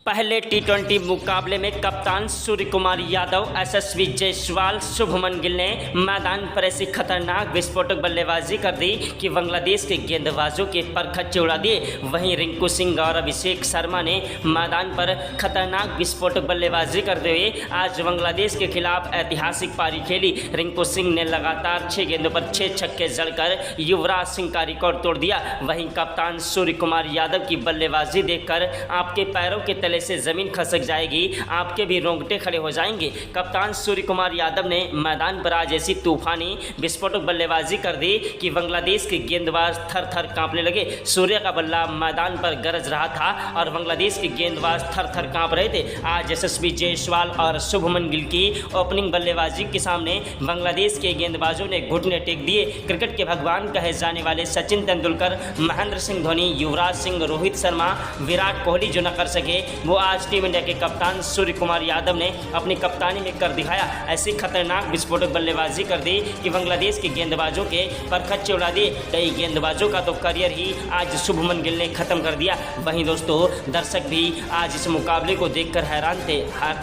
पहले टी20 मुकाबले में कप्तान सूर्य कुमार यादव, यशस्वी जायसवाल, शुभमन गिल ने मैदान पर ऐसी खतरनाक विस्फोटक बल्लेबाजी कर दी कि बांग्लादेश के गेंदबाजों के पर खच्चे उड़ा दिए। वहीं रिंकू सिंह और अभिषेक शर्मा ने मैदान पर खतरनाक विस्फोटक बल्लेबाजी करते हुए आज बांग्लादेश के खिलाफ ऐतिहासिक पारी खेली। रिंकू सिंह ने लगातार 6 गेंदों पर 6 छक्के जड़कर युवराज सिंह का रिकॉर्ड तोड़ दिया। वहीं कप्तान सूर्य कुमार यादव की बल्लेबाजी देखकर आपके पैरों के तले से जमीन खसक जाएगी, आपके भी रोंगटे खड़े हो जाएंगे। कप्तान सूर्य कुमार यादव ने मैदान पर आज ऐसी तूफानी विस्फोटक बल्लेबाजी कर दी कि बांग्लादेश के गेंदबाज थर थर कांपने लगे। सूर्य का बल्ला मैदान पर गरज रहा था और बांग्लादेश के गेंदबाज थर थर कांप रहे थे। आज यशस्वी जायसवाल और शुभमन गिल की ओपनिंग बल्लेबाजी के सामने बांग्लादेश के गेंदबाजों ने घुटने टेक दिए। क्रिकेट के भगवान कहे जाने वाले सचिन तेंदुलकर, महेंद्र सिंह धोनी, युवराज सिंह, रोहित शर्मा, विराट कोहली जो न कर सके, वो आज टीम इंडिया के कप्तान सूर्य कुमार यादव ने अपनी कप्तानी में कर दिखाया। ऐसी खतरनाक विस्फोटक बल्लेबाजी कर दी कि बांग्लादेश के गेंदबाजों के परखच्चे उड़ा दिए। कई गेंदबाजों का तो करियर ही आज शुभमन गिल ने खत्म कर दिया। वहीं दोस्तों दर्शक भी आज इस मुकाबले को देखकर हैरान थे।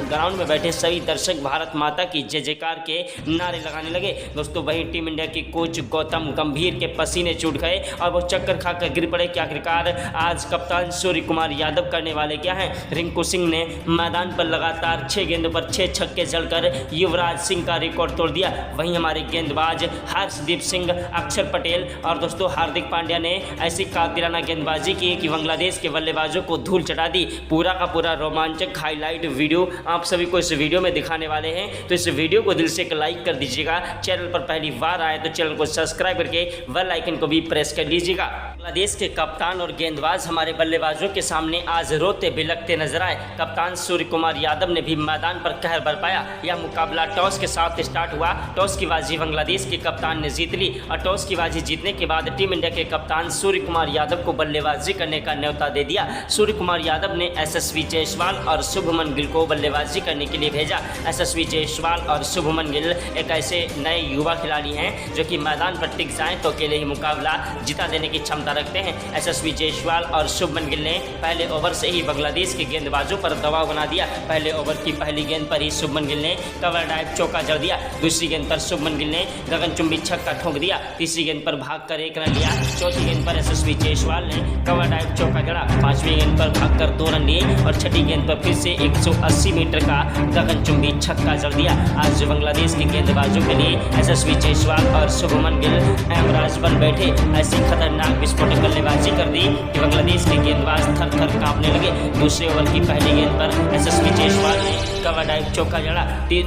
ग्राउंड में बैठे सभी दर्शक भारत माता की जय जयकार के नारे लगाने लगे। दोस्तों वहीं टीम इंडिया के कोच गौतम गंभीर के पसीने छूट गए और वो चक्कर खाकर गिर पड़े कि आखिरकार आज कप्तान सूर्य कुमार यादव करने वाले क्या हैं। रिंकू सिंह ने मैदान पर लगातार 6 गेंदों पर 6 छक्के जड़कर युवराज सिंह का रिकॉर्ड तोड़ दिया। वहीं हमारे गेंदबाज हर्षदीप सिंह, अक्षर पटेल और दोस्तों हार्दिक पांड्या ने ऐसी कातिलाना गेंदबाजी की कि बांग्लादेश के बल्लेबाजों को धूल चटा दी। पूरा का पूरा रोमांचक हाईलाइट वीडियो आप सभी को इस वीडियो में दिखाने वाले हैं, तो इस वीडियो को दिल से एक लाइक कर दीजिएगा। चैनल पर पहली बार आए तो चैनल को सब्सक्राइब करके बेल आइकन को भी प्रेस कर लीजिएगा। बांग्लादेश के कप्तान और गेंदबाज हमारे बल्लेबाजों के सामने आज रोते बिलखते नजर आए। कप्तान सूर्य कुमार यादव ने भी मैदान पर कहर बरपाया। यह मुकाबला टॉस के साथ स्टार्ट हुआ। टॉस की बाजी बांग्लादेश के कप्तान ने जीत ली और टॉस की बाजी जीतने के बाद टीम इंडिया के कप्तान सूर्य कुमार यादव को बल्लेबाजी करने का न्योता दे दिया। सूर्य कुमार यादव ने यशस्वी जायसवाल और शुभमन गिल को बल्लेबाजी करने के लिए भेजा। यशस्वी जायसवाल और शुभमन गिल एक ऐसे नए युवा खिलाड़ी हैं जो कि मैदान पर टिक जाएं तो अकेले ही मुकाबला जिता देने की क्षमता रखते हैं। यशस्वी जायसवाल और शुभमन गिल ने पहले ओवर से ही बांग्लादेश के गेंदबाजों पर दबाव बना दिया। पहले ओवर की पहली गेंद पर ही शुभमन गिल ने कवर ड्राइव चौका जड़ दिया। दूसरी गेंद पर शुभमन गिल ने गगनचुंबी छक्का ठोक दिया। तीसरी गेंद पर भागकर 1 रन लिया। चौथी गेंद पर यशस्वी जायसवाल ने कवर ड्राइव चौका जड़ा। 5वीं गेंद पर भागकर 2 रन लिए और 6ठी गेंद पर फिर से 180 मीटर का गगनचुंबी छक्का जड़ दिया। आज बांग्लादेश के गेंदबाजों के लिए यशस्वी जायसवाल और शुभमन गिल एमराज बन बैठे। ऐसी खतरनाक विस्फोटक बल्लेबाजी कर दी कि बांग्लादेश के गेंदबाज थर थर कांपने लगे। दूसरे ओवर की पहली गेंद पर यशस्वी जायसवाल ने कवर ड्राइव चौका जड़ा।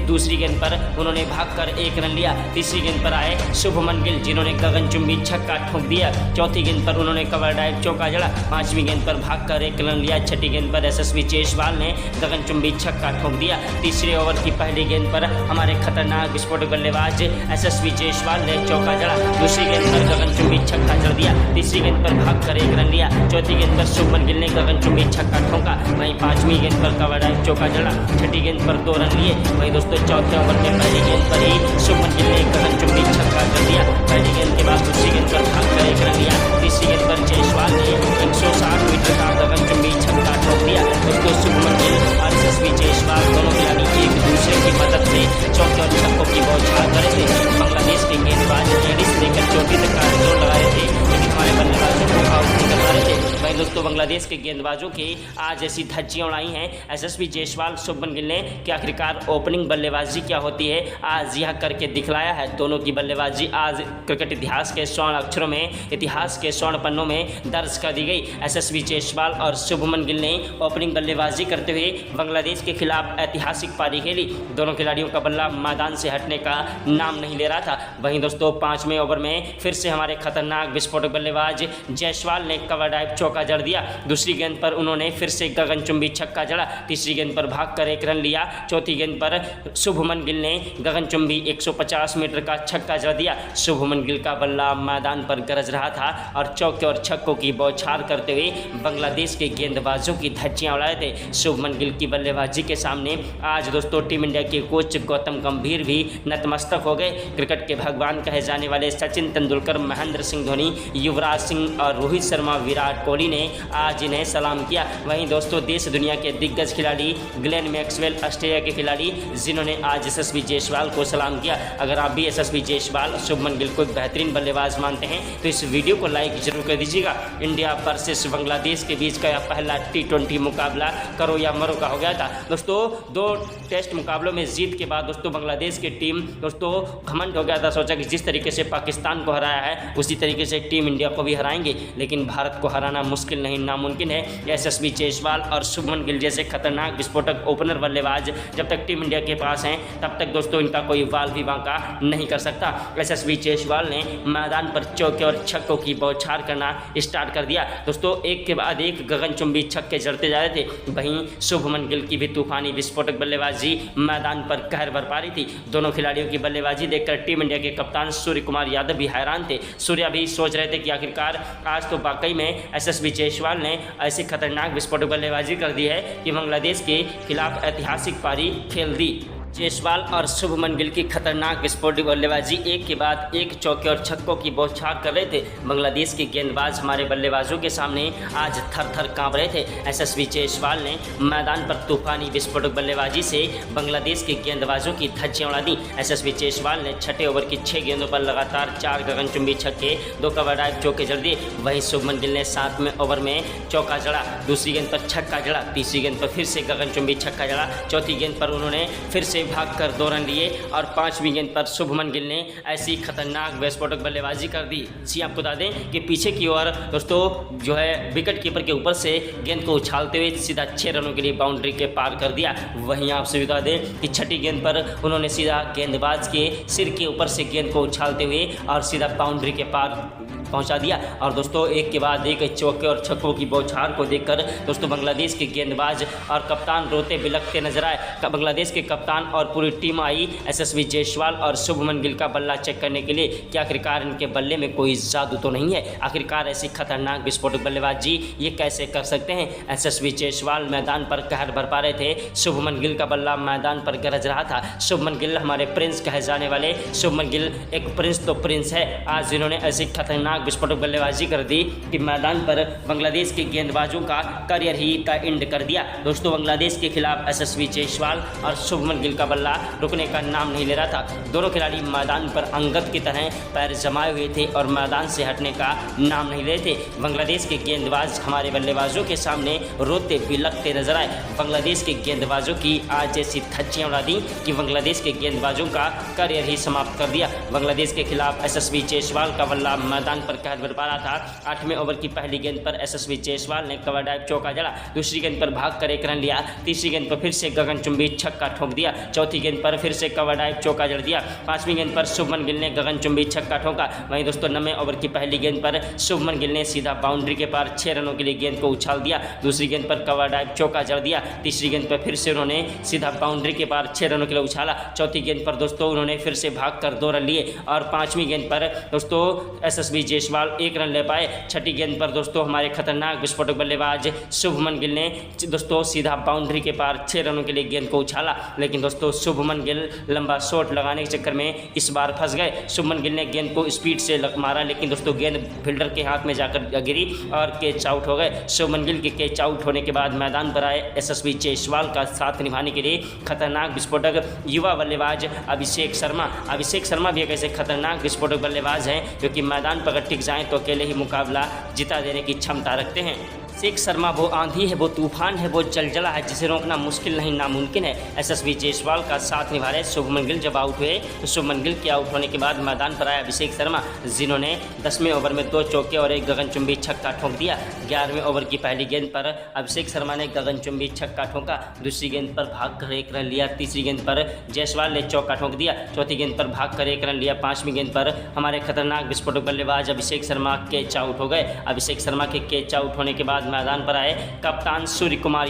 दूसरी गेंद पर उन्होंने भागकर 1 रन लिया। तीसरी गेंद पर आए शुभमन गिल जिन्होंने गगनचुंबी छक्का ठोक दिया। चौथी गेंद पर उन्होंने कवर ड्राइव चौका जड़ा। 5वीं गेंद पर भागकर 1 रन लिया। 6ठी गेंद पर यशस्वी जायसवाल ने गगनचुंबी छक्का ठोक दिया। तीसरे ओवर की पहली गेंद पर हमारे खतरनाक विस्फोटक बल्लेबाज यशस्वी जायसवाल ने चौका जड़ा। दूसरी गेंद पर गगनचुंबी छक्का जड़ दिया। तीसरी गेंद पर भागकर 1 रन लिया। चौथी गेंद पर शुभमन गिल ने गगनचुंबी छक्का ठोका। वहीं 5वीं गेंद पर कवर ड्राइव चौका जड़ा। 6ठी गेंद पर 2 रन लिए। वहीं दोस्तों चौथे ओवर के पहली गेंद पर ही शुभमन गिल ने गगनचुंबी छक्का कर दिया। पहली गेंद के बाद दूसरी गेंद पर भागकर 1 रन लिया। तीसरी गेंद पर जायसवाल ने 160 मीटर का गगनचुंबी छक्का ठोक दिया। दोस्तों शुभमन गिल और यशस्वी जायसवाल दोनों खिलाड़ी एक दूसरे की मदद से चौके और छक्कों की बौछार कर रहे थे। बांग्लादेश के गेंदबाज एड़ी से लेकर चोटी तक का जोर लगा रहे थे, लेकिन हमारे बल्लेबाजों को आउट नहीं कर पा रहे थे। वहीं दोस्तों बांग्लादेश के गेंदबाजों की आज ऐसी धज्जियां उड़ाई हैं यशस्वी जायसवाल, शुभमन गिल ने कि आखिरकार ओपनिंग बल्लेबाजी क्या होती है आज यह करके दिखलाया है। दोनों की बल्लेबाजी आज क्रिकेट इतिहास के स्वर्ण अक्षरों में, इतिहास के स्वर्ण पन्नों में दर्ज कर दी गई। यशस्वी जायसवाल और शुभमन गिल ने ओपनिंग बल्लेबाजी करते हुए बांग्लादेश के खिलाफ ऐतिहासिक पारी खेली। दोनों खिलाड़ियों का बल्ला मैदान से हटने का नाम नहीं ले रहा था। वहीं दोस्तों 5वें ओवर में फिर से हमारे खतरनाक विस्फोटक बल्लेबाज जायसवाल ने कवर ड्राइव चौका जड़ दिया। दूसरी गेंद पर उन्होंने फिर से गगनचुंबी छक्का जड़ा। तीसरी गेंद पर भागकर 1 रन लिया। चौथी गेंद पर शुभमन गिल ने गगनचुंबी 150 मीटर का छक्का जड़ दिया। शुभमन गिल का बल्ला मैदान पर गरज रहा था और चौके और छक्कों की बौछार करते हुए बांग्लादेश के गेंदबाजों की धज्जियां उड़ाए थे। शुभमन गिल की बल्लेबाजी के सामने आज दोस्तों टीम इंडिया के कोच गौतम गंभीर भी नतमस्तक हो गए। क्रिकेट के भगवान कहे जाने वाले सचिन तेंदुलकर, महेंद्र सिंह धोनी, युवराज सिंह और रोहित शर्मा, विराट कोहली ने आज इन्हें सलाम किया। वहीं दोस्तों देश दुनिया के दिग्गज खिलाड़ी ग्लेन मैक्सवेल ऑस्ट्रेलिया के खिलाड़ी जिन्होंने आज यशस्वी जायसवाल को सलाम किया। अगर आप भी यशस्वी जायसवाल शुभमन गिल को बेहतरीन बल्लेबाज मानते हैं तो इस वीडियो को लाइक जरूर कर दीजिएगा। इंडिया वर्सेस बांग्लादेश के बीच का यह पहला T20 मुकाबला करो या मरो का हो गया था। दोस्तों 2 टेस्ट मुकाबलों में जीत के बाद दोस्तों बांग्लादेश की टीम दोस्तों घमंड हो गया था, सोचा कि जिस तरीके से पाकिस्तान को हराया है उसी तरीके से टीम इंडिया को भी हराएंगे, लेकिन भारत को हराना मुश्किल नहीं नामुमकिन है। यशस्वी जायसवाल और शुभमन गिल जैसे खतरनाक विस्फोटक ओपनर बल्लेबाज जब तक टीम इंडिया के पास हैं तब तक दोस्तों इनका कोई वाल भी बांका नहीं कर सकता। यशस्वी जायसवाल ने मैदान पर चौके और छक्कों की बौछार करना स्टार्ट कर दिया। दोस्तों एक के बाद एक गगनचुंबी छक्के जड़ते जा रहे थे। वहीं शुभमन गिल की भी तूफानी विस्फोटक बल्लेबाजी मैदान पर कहर बरपा रही थी। दोनों खिलाड़ियों की बल्लेबाजी देखकर टीम इंडिया के कप्तान सूर्य कुमार यादव भी हैरान थे। सूर्या भी सोच रहे थे कि आखिरकार आज तो वाकई में यशस्वी जायसवाल ने ऐसी खतरनाक विस्फोटक बल्लेबाजी कर दी है कि बांग्लादेश के खिलाफ ऐतिहासिक पारी खेल दी। जायसवाल और शुभमन गिल की खतरनाक विस्फोटक बल्लेबाजी एक के बाद एक चौके और छक्कों की बौछार कर रहे थे। बांग्लादेश के गेंदबाज हमारे बल्लेबाजों के सामने आज थर थर कांप रहे थे। यशस्वी जायसवाल ने मैदान पर तूफानी विस्फोटक बल्लेबाजी से बांग्लादेश के गेंदबाजों की धज्जियां उड़ा दी। यशस्वी जायसवाल ने छठे ओवर की 6 गेंदों पर लगातार 4 गगनचुंबी छक्के, 2 कवर ड्राइव चौके जड़ दिए। वहीं शुभमन गिल ने 7वें ओवर में चौका जड़ा, दूसरी गेंद पर छक्का जड़ा, तीसरी गेंद पर फिर से गगनचुंबी छक्का जड़ा, चौथी गेंद पर उन्होंने फिर से भागकर 2 रन लिए और 5वीं गेंद पर शुभमन गिल ने ऐसी खतरनाक विस्फोटक बल्लेबाजी कर दी। जी आपको बता दें कि पीछे की ओर दोस्तों जो है विकेट कीपर के ऊपर से गेंद को उछालते हुए सीधा 6 रनों के लिए बाउंड्री के पार कर दिया। वहीं आपसे बता दें कि छठी गेंद पर उन्होंने सीधा गेंदबाज के सिर के ऊपर से गेंद को उछालते हुए और सीधा बाउंड्री के पार पहुंचा दिया। और दोस्तों एक के बाद एक चौके और छक्कों की बौछार को देखकर दोस्तों बांग्लादेश के गेंदबाज और कप्तान रोते बिलखते नजर आए। बांग्लादेश के कप्तान और पूरी टीम आई यशस्वी जायसवाल और शुभमन गिल का बल्ला चेक करने के लिए कि आखिरकार इनके बल्ले में कोई जादू तो नहीं है, आखिरकार ऐसी खतरनाक विस्फोटक बल्लेबाजी ये कैसे कर सकते हैं। यशस्वी जायसवाल मैदान पर कहर बरपा रहे थे, शुभमन गिल का बल्ला मैदान पर गरज रहा था। शुभमन गिल हमारे प्रिंस कहे जाने वाले शुभमन गिल एक प्रिंस तो प्रिंस है। आज इन्होंने ऐसी खतरनाक विस्फोटक बल्लेबाजी कर दी कि मैदान पर बांग्लादेश के गेंदबाजों का करियर ही का एंड कर दिया। दोस्तों बांग्लादेश के खिलाफ यशस्वी जायसवाल और शुभमन गिल का बल्ला रुकने का नाम नहीं ले रहा था। दोनों खिलाड़ी मैदान पर अंगद की तरह पैर जमाए हुए थे और मैदान से हटने का नाम नहीं ले थे। बांग्लादेश के गेंदबाज हमारे बल्लेबाजों के सामने रोते बिलखते नजर आए। बांग्लादेश के गेंदबाजों की आज ऐसी धज्जियां उड़ा दी कि बांग्लादेश के गेंदबाजों का करियर ही समाप्त कर दिया। बांग्लादेश के खिलाफ यशस्वी जायसवाल का बल्ला मैदान पर कहर बरपा रहा था। 8वें ओवर की पहली गेंद पर यशस्वी जायसवाल ने कवर ड्राइव चौका जड़ा, दूसरी गेंद पर भागकर 1 रन लिया, तीसरी गेंद पर फिर से गगनचुंबी छक्का ठोक दिया, चौथी गेंद पर फिर से कवर ड्राइव चौका जड़ दिया, 5वीं गेंद पर शुभमन गिल ने गगनचुंबी छक्का ठोका। वहीं दोस्तों 9वें ओवर की पहली गेंद पर शुभमन गिल ने सीधा बाउंड्री के पार 6 रनों के लिए गेंद को उछाल दिया, दूसरी गेंद पर कवर ड्राइव चौका जड़ दिया, तीसरी गेंद पर फिर से उन्होंने सीधा बाउंड्री के पार 6 रनों के लिए उछाला, चौथी गेंद पर दोस्तों उन्होंने फिर से भागकर 2 रन लिए और 5वीं गेंद पर दोस्तों यशस्वी जायसवाल 1 रन ले पाए। छठी गेंद पर दोस्तों हमारे खतरनाक विस्फोटक बल्लेबाज शुभमन गिल ने दोस्तों सीधा बाउंड्री के पार 6 रनों के लिए गेंद को उछाला, लेकिन दोस्तों शुभमन गिल लंबा शॉट लगाने के चक्कर में इस बार फंस गए। शुभमन गिल ने गेंद को स्पीड से मारा, लेकिन दोस्तों गेंद फील्डर के हाथ में जाकर गिरी और कैच आउट हो गए। शुभमन गिल के कैच आउट होने के बाद मैदान पर आए यशस्वी जायसवाल का साथ निभाने के लिए खतरनाक विस्फोटक युवा बल्लेबाज अभिषेक शर्मा भी एक ऐसे खतरनाक विस्फोटक बल्लेबाज हैं क्योंकि मैदान पर अगर टिक जाएं तो अकेले ही मुकाबला जिता देने की क्षमता रखते हैं। अभिषेक शर्मा वो आंधी है, वो तूफान है, वो जलजला है जिसे रोकना मुश्किल नहीं नामुमकिन है। यशस्वी जायसवाल का साथ निभा रहे शुभमन गिल जब आउट हुए तो शुभमन गिल के आउट होने के बाद मैदान पर आए अभिषेक शर्मा, जिन्होंने 10वें ओवर में 2 चौके और 1 गगनचुंबी छक्का ठोक दिया। 11वें ओवर की पहली गेंद पर अभिषेक शर्मा ने गगनचुंबी छक्का ठोका, दूसरी गेंद पर भागकर 1 रन लिया, तीसरी गेंद पर जायसवाल ने चौका ठोक दिया, चौथी गेंद पर भागकर 1 रन लिया, 5वीं गेंद पर हमारे खतरनाक विस्फोटक बल्लेबाज अभिषेक शर्मा कैच आउट हो गए। अभिषेक शर्मा के कैच आउट होने के बाद मैदान पर आए कप्तान सूर्य कुमार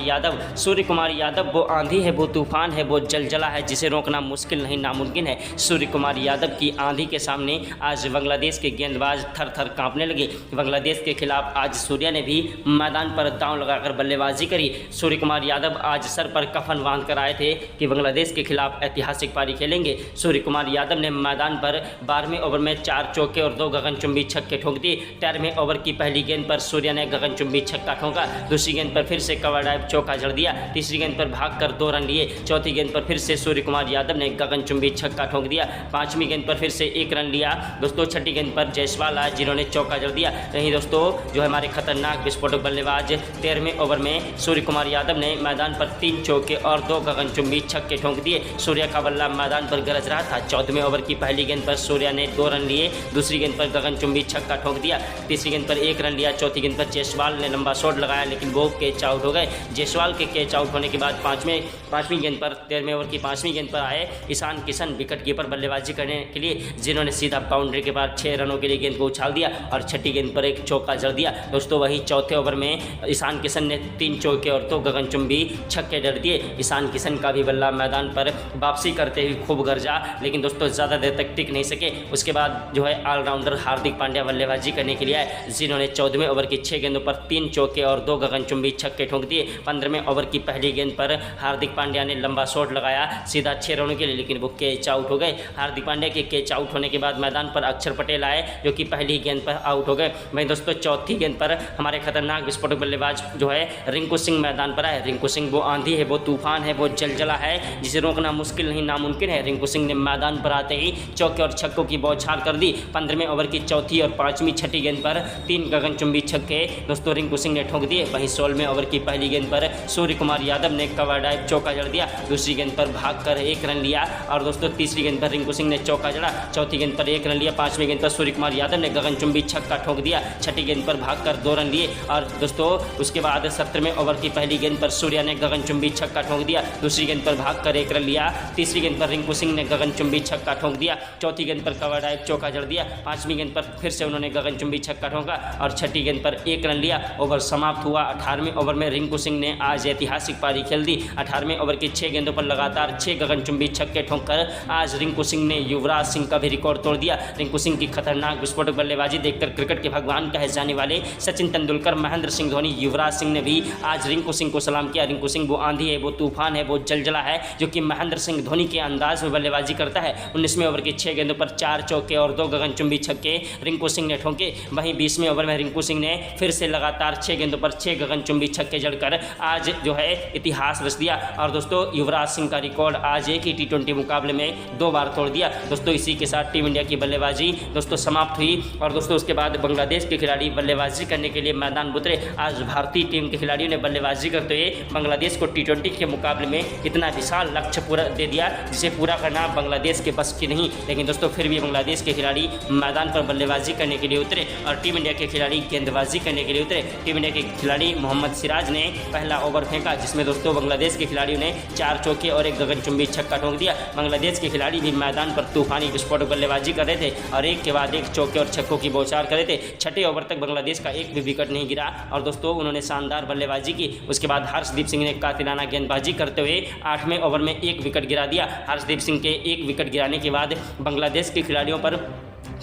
यादव वो आंधी है, वो तूफान है, वो जलजला है जिसे रोकना मुश्किल नहीं नामुमकिन है। सूर्य कुमार यादव की आंधी के सामने आज बांग्लादेश के गेंदबाज थर थर कांपने लगे। बांग्लादेश के खिलाफ आज सूर्या ने भी मैदान पर दांव लगाकर बल्लेबाजी करी। सूर्य कुमार यादव आज सर पर कफन बांध कर आए थे कि बांग्लादेश के खिलाफ ऐतिहासिक पारी खेलेंगे। सूर्य कुमार यादव ने मैदान पर 12वें ओवर में 4 चौके और 2 गगनचुंबी छक्के ठोक दिए। 13वें ओवर की पहली गेंद पर सूर्या ने गगनचुंबी छक्का छक्का ठोका। दूसरी गेंद पर फिर से कवर ड्राइव चौका जड़ दिया। तीसरी गेंद पर भागकर 2 रन लिए। चौथी गेंद पर फिर से सूर्य कुमार यादव ने गगनचुंबी छक्का ठोक दिया। पांचवीं गेंद पर फिर से 1 रन लिया। दोस्तों छठी गेंद पर जायसवाल आए जिन्होंने चौका जड़ दिया। वहीं दोस्तों जो हमारे खतरनाक विस्फोटक बल्लेबाज 13वें ओवर में सूर्य कुमार यादव ने मैदान पर 3 चौके और 2 गगनचुंबी छक्के ठोक दिए। सूर्या का बल्ला मैदान पर गरज रहा था। 14वें ओवर की पहली गेंद पर सूर्या ने 2 रन लिए। दूसरी गेंद पर गगनचुंबी छक्का ठोक दिया। तीसरी गेंद पर 1 रन लिया। चौथी गेंद पर जायसवाल ने लंबा शॉट लगाया लेकिन वो कैच आउट हो गए। जायसवाल के कैच आउट होने के बाद पांचवीं गेंद पर 13वें ओवर की 5वीं गेंद पर आए ईशान किशन विकेट कीपर बल्लेबाजी करने के लिए, जिन्होंने सीधा बाउंड्री के बाद 6 रनों के लिए गेंद को उछाल दिया और छठी गेंद पर एक चौका जड़ दिया। दोस्तों वही चौथे ओवर में ईशान किशन ने 3 चौके और 2 गगनचुंबी छक्के जड़ दिए। ईशान किशन का भी बल्ला मैदान पर वापसी करते हुए खूब गरजा, लेकिन दोस्तों ज़्यादा देर तक टिक नहीं सके। उसके बाद जो है ऑलराउंडर हार्दिक पांड्या बल्लेबाजी करने के लिए आए, जिन्होंने 14वें ओवर की 6 गेंदों पर 3 चौके और 2 गगनचुंबी छक्के ठोक दिए। 15वें ओवर की पहली गेंद पर हार्दिक पांड्या ने लंबा शॉट लगाया सीधा 6 रनों के लिए, लेकिन वो कैच आउट हो गए। हार्दिक पांड्या के कैच आउट होने के बाद मैदान पर अक्षर पटेल आए जो कि पहली गेंद पर आउट हो गए। वहीं दोस्तों चौथी गेंद पर हमारे खतरनाक विस्फोटक बल्लेबाज जो है रिंकू सिंह मैदान पर आए। रिंकू सिंह वो आंधी है, वो तूफान है, वो जलजला है जिसे रोकना मुश्किल नहीं नामुमकिन है। रिंकू सिंह ने मैदान पर आते ही चौके और छक्कों की बौछार कर दी। 15वें ओवर की चौथी और 5वीं छठी गेंद पर 3 गगनचुंबी छक्के दोस्तों रिंकू सिंह ने ठोक दिए। वहीं 16वें ओवर की पहली गेंद पर सूर्य कुमार यादव ने कवर ड्राइव चौका जड़ दिया। दूसरी गेंद पर भागकर 1 रन लिया और दोस्तों तीसरी गेंद पर रिंकू सिंह ने चौका जड़ा। चौथी गेंद पर 1 रन लिया। 5वीं गेंद पर सूर्य कुमार यादव ने गगनचुंबी छक्का ठोक दिया। छठी गेंद पर भागकर 2 रन लिए और दोस्तों उसके बाद 17वें ओवर की पहली गेंद पर सूर्या ने गगनचुंबी छक्का ठोक दिया। दूसरी गेंद पर भागकर 1 रन लिया। तीसरी गेंद पर रिंकू सिंह ने गगनचुंबी छक्का ठोक दिया। चौथी गेंद पर कवर ड्राइव चौका जड़ दिया। 5वीं गेंद पर फिर से उन्होंने गगनचुंबी छक्का ठोका और छठी गेंद पर 1 रन लिया। ओवर समाप्त हुआ। 18वें ओवर में रिंकू सिंह ने आज ऐतिहासिक पारी खेल दी। 18वें ओवर की 6 गेंदों पर लगातार 6 गगनचुंबी छक्के ठोककर आज रिंकू सिंह ने युवराज सिंह का भी रिकॉर्ड तोड़ दिया। रिंकू सिंह की खतरनाक विस्फोटक बल्लेबाजी देखकर क्रिकेट के भगवान कहे जाने वाले सचिन तेंदुलकर, महेंद्र सिंह धोनी, युवराज सिंह ने भी आज रिंकू सिंह को सलाम किया। रिंकू सिंह वो आंधी है, वो तूफान है, वो जलजला है जो कि महेंद्र सिंह धोनी के अंदाज में बल्लेबाजी करता है। 19वें ओवर की 6 गेंदों पर 4 चौके और 2 गगनचुंबी छक्के रिंकू सिंह ने ठोके। वहीं 20वें ओवर में रिंकू सिंह ने फिर से लगातार 6 गेंदों पर 6 गगनचुंबी छक्के जड़कर आज जो है इतिहास रच दिया और दोस्तों युवराज सिंह का रिकॉर्ड आज एक ही T20 मुकाबले में 2 बार तोड़ दिया। दोस्तों इसी के साथ टीम इंडिया की बल्लेबाजी दोस्तों समाप्त हुई और दोस्तों उसके बाद बांग्लादेश के खिलाड़ी बल्लेबाजी करने के लिए मैदान उतरे। आज भारतीय टीम के खिलाड़ियों ने बल्लेबाजी करते हुए बांग्लादेश को T20 के मुकाबले में इतना विशाल लक्ष्य पूरा दे दिया जिसे पूरा करना बांग्लादेश के बस की नहीं, लेकिन दोस्तों फिर भी बांग्लादेश के खिलाड़ी मैदान पर बल्लेबाजी करने के लिए उतरे और टीम इंडिया के खिलाड़ी गेंदबाजी करने के लिए उतरे। टीम इंडिया के खिलाड़ी मोहम्मद सिराज ने पहला ओवर फेंका जिसमें दोस्तों बांग्लादेश के खिलाड़ियों ने 4 चौके और 1 गगनचुंबी छक्का ठोक दिया। बांग्लादेश के खिलाड़ी भी मैदान पर तूफानी विस्फोटक बल्लेबाजी कर रहे थे और एक के बाद एक चौके और छक्कों की बौछार कर रहे थे। छठे ओवर तक बांग्लादेश का एक भी विकेट नहीं गिरा और दोस्तों उन्होंने शानदार बल्लेबाजी की। उसके बाद हर्षदीप सिंह ने कातिलाना गेंदबाजी करते हुए 8वें ओवर में 1 विकेट गिरा दिया। हर्षदीप सिंह के 1 विकेट गिराने के बाद बांग्लादेश के खिलाड़ियों पर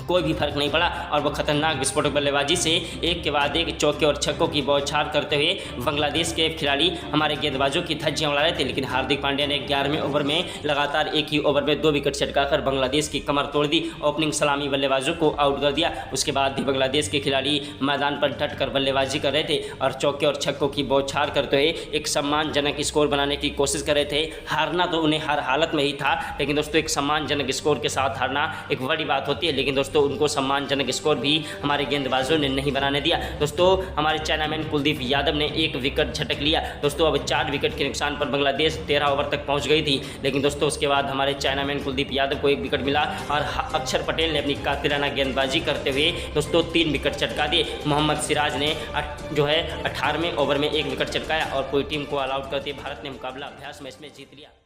कोई भी फर्क नहीं पड़ा और वो खतरनाक विस्फोटक बल्लेबाजी से एक के बाद एक चौके और छक्कों की बौछार करते हुए बांग्लादेश के खिलाड़ी हमारे गेंदबाजों की धज्जियां उड़ा रहे थे। लेकिन हार्दिक पांड्या ने 11वें ओवर में लगातार एक ही ओवर में 2 विकेट चटकाकर बांग्लादेश की कमर तोड़ दी। ओपनिंग सलामी बल्लेबाजों को आउट कर दिया। उसके बाद भी बांग्लादेश के खिलाड़ी मैदान पर डट कर बल्लेबाजी कर रहे थे और चौके और छक्कों की बौछार करते हुए एक सम्मानजनक स्कोर बनाने की कोशिश कर रहे थे। हारना तो उन्हें हर हालत में ही था, लेकिन दोस्तों एक सम्मानजनक स्कोर के साथ हारना एक बड़ी बात होती है, लेकिन दोस्तों उनको सम्मानजनक स्कोर भी हमारे गेंदबाजों ने नहीं बनाने दिया। दोस्तों हमारे चाइनामैन कुलदीप यादव ने 1 विकेट झटक लिया। दोस्तों अब 4 विकेट के नुकसान पर बांग्लादेश 13 ओवर तक पहुंच गई थी, लेकिन दोस्तों उसके बाद हमारे चाइनामैन कुलदीप यादव को 1 विकेट मिला और अक्षर पटेल ने अपनी कातिलाना गेंदबाजी करते हुए दोस्तों 3 विकेट चटका दिए। मोहम्मद सिराज ने जो है 18वें ओवर में 1 विकेट चटकाया और पूरी टीम को ऑल आउट करते भारत ने मुकाबला अभ्यास मैच में जीत लिया।